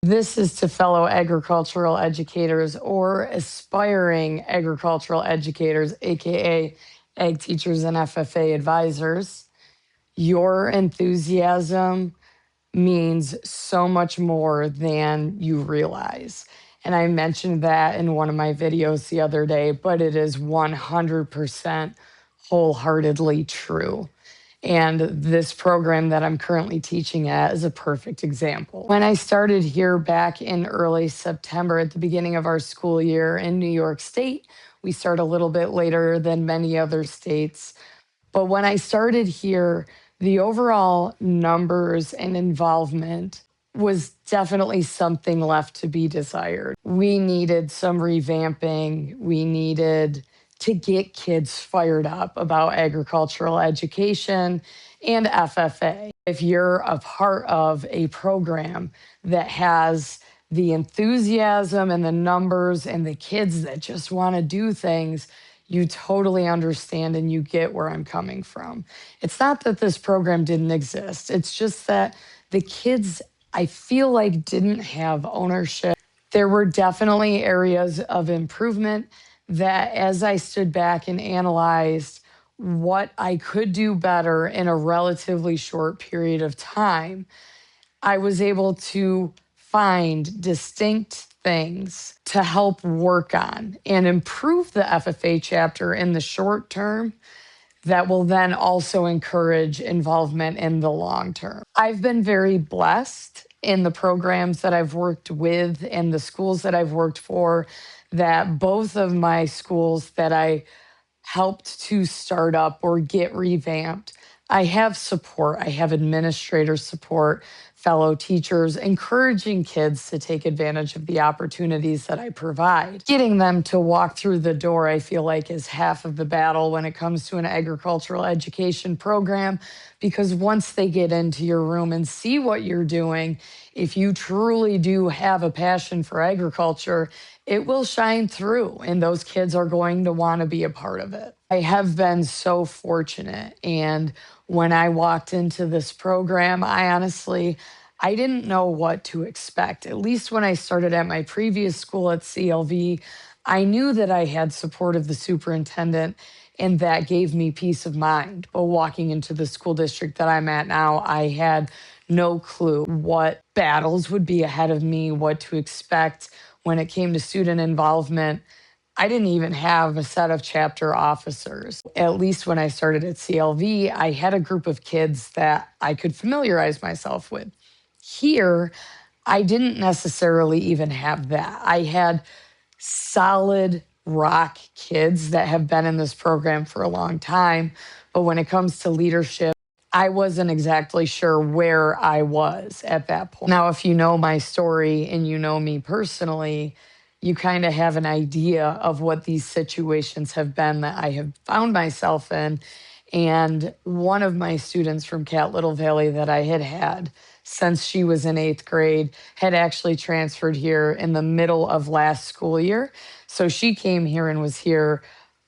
This is to fellow agricultural educators or aspiring agricultural educators, AKA ag teachers and FFA advisors. Your enthusiasm means so much more than you realize. And I mentioned that in one of my videos the other day, but it is 100% wholeheartedly true. And this program that I'm currently teaching at is a perfect example. When I started here back in early September at the beginning of our school year in New York State, we start a little bit later than many other states. But when I started here, the overall numbers and involvement was definitely something left to be desired. We needed some revamping. We needed to get kids fired up about agricultural education and FFA. If you're a part of a program that has the enthusiasm and the numbers and the kids that just want to do things, you totally understand and you get where I'm coming from. It's not that this program didn't exist. It's just that the kids, I feel like, didn't have ownership. There were definitely areas of improvement that, as I stood back and analyzed what I could do better in a relatively short period of time, I was able to find distinct things to help work on and improve the FFA chapter in the short term that will then also encourage involvement in the long term. I've been very blessed in the programs that I've worked with and the schools that I've worked for, that both of my schools that I helped to start up or get revamped, I have support. I have administrator support, fellow teachers, encouraging kids to take advantage of the opportunities that I provide. Getting them to walk through the door, I feel like, is half of the battle when it comes to an agricultural education program, because once they get into your room and see what you're doing, if you truly do have a passion for agriculture, it will shine through and those kids are going to want to be a part of it. I have been so fortunate. And when I walked into this program, I didn't know what to expect. At least when I started at my previous school at CLV, I knew that I had support of the superintendent and that gave me peace of mind. But walking into the school district that I'm at now, I had no clue what battles would be ahead of me, what to expect when it came to student involvement. I didn't even have a set of chapter officers. At least when I started at CLV, I had a group of kids that I could familiarize myself with. Here, I didn't necessarily even have that. I had solid rock kids that have been in this program for a long time. But when it comes to leadership, I wasn't exactly sure where I was at that point. Now, if you know my story and you know me personally, you kind of have an idea of what these situations have been that I have found myself in. And one of my students from Cat Little Valley that I had since she was in 8th grade had actually transferred here in the middle of last school year. So she came here and was here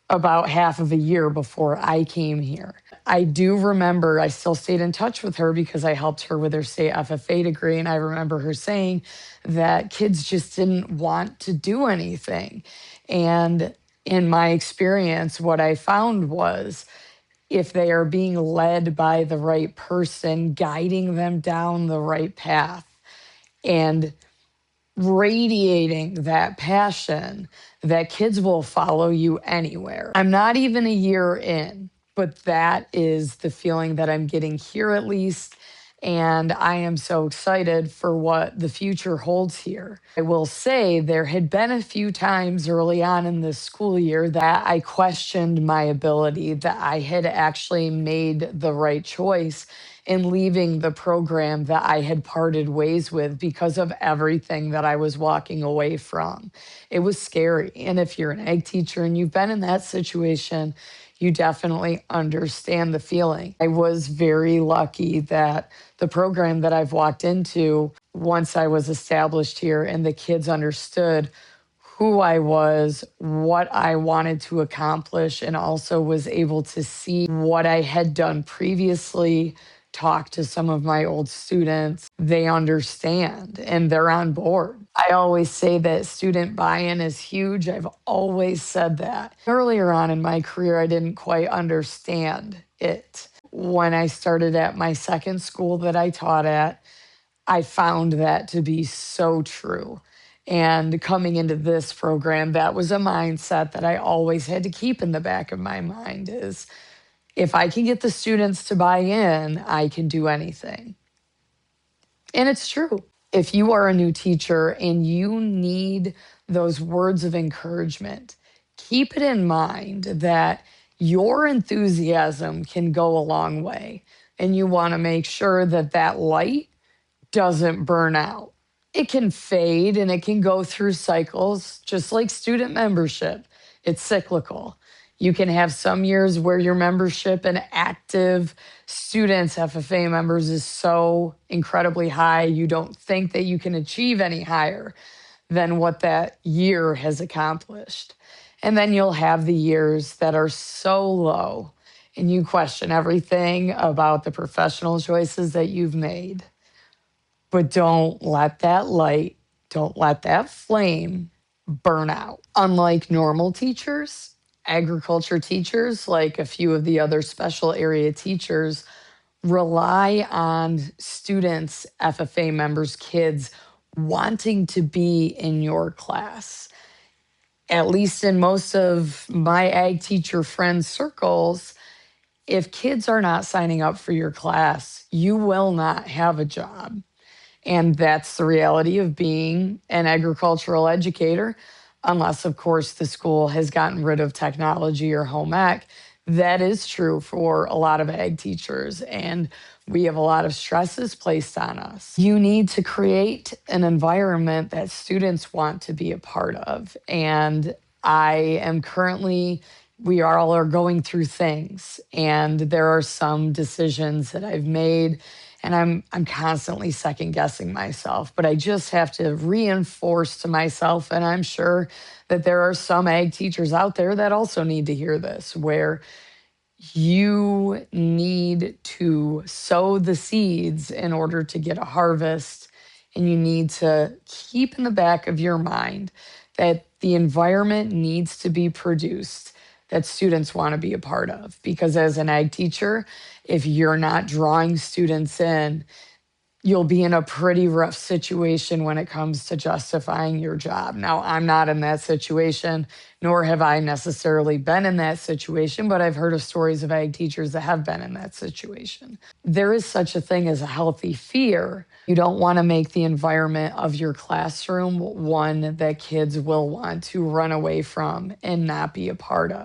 about half of a year before I came here. I do remember I still stayed in touch with her because I helped her with her state FFA degree. And I remember her saying that kids just didn't want to do anything. And in my experience, what I found was if they are being led by the right person, guiding them down the right path, and radiating that passion, that kids will follow you anywhere. I'm not even a year in, but that is the feeling that I'm getting here at least. And I am so excited for what the future holds here. I will say there had been a few times early on in this school year that I questioned my ability, that I had actually made the right choice in leaving the program that I had parted ways with because of everything that I was walking away from. It was scary. And if you're an ag teacher and you've been in that situation, you definitely understand the feeling. I was very lucky that the program that I've walked into, once I was established here and the kids understood who I was, what I wanted to accomplish, and also was able to see what I had done previously talked to some of my old students, they understand and they're on board. I always say that student buy in is huge. I've always said that. Earlier on in my career, I didn't quite understand it. When I started at my second school that I taught at, I found that to be so true. And coming into this program, that was a mindset that I always had to keep in the back of my mind is if I can get the students to buy in, I can do anything. And it's true. If you are a new teacher and you need those words of encouragement, keep it in mind that your enthusiasm can go a long way. And you want to make sure that that light doesn't burn out. It can fade and it can go through cycles, just like student membership. It's cyclical. You can have some years where your membership and active students, FFA members, is so incredibly high, you don't think that you can achieve any higher than what that year has accomplished. And then you'll have the years that are so low and you question everything about the professional choices that you've made. But don't let that light, don't let that flame burn out. Unlike normal teachers, agriculture teachers, like a few of the other special area teachers, rely on students, FFA members, kids wanting to be in your class. At least in most of my ag teacher friends' circles, if kids are not signing up for your class, you will not have a job. And that's the reality of being an agricultural educator, unless, of course, the school has gotten rid of technology or home ec. That is true for a lot of ag teachers, and we have a lot of stresses placed on us. You need to create an environment that students want to be a part of. And I am currently, we all are going through things, and there are some decisions that I've made and I'm constantly second guessing myself, but I just have to reinforce to myself, and I'm sure that there are some ag teachers out there that also need to hear this, where you need to sow the seeds in order to get a harvest, and you need to keep in the back of your mind that the environment needs to be produced that students want to be a part of. Because as an ag teacher, if you're not drawing students in, you'll be in a pretty rough situation when it comes to justifying your job. Now, I'm not in that situation, nor have I necessarily been in that situation, but I've heard of stories of ag teachers that have been in that situation. There is such a thing as a healthy fear. You don't want to make the environment of your classroom one that kids will want to run away from and not be a part of.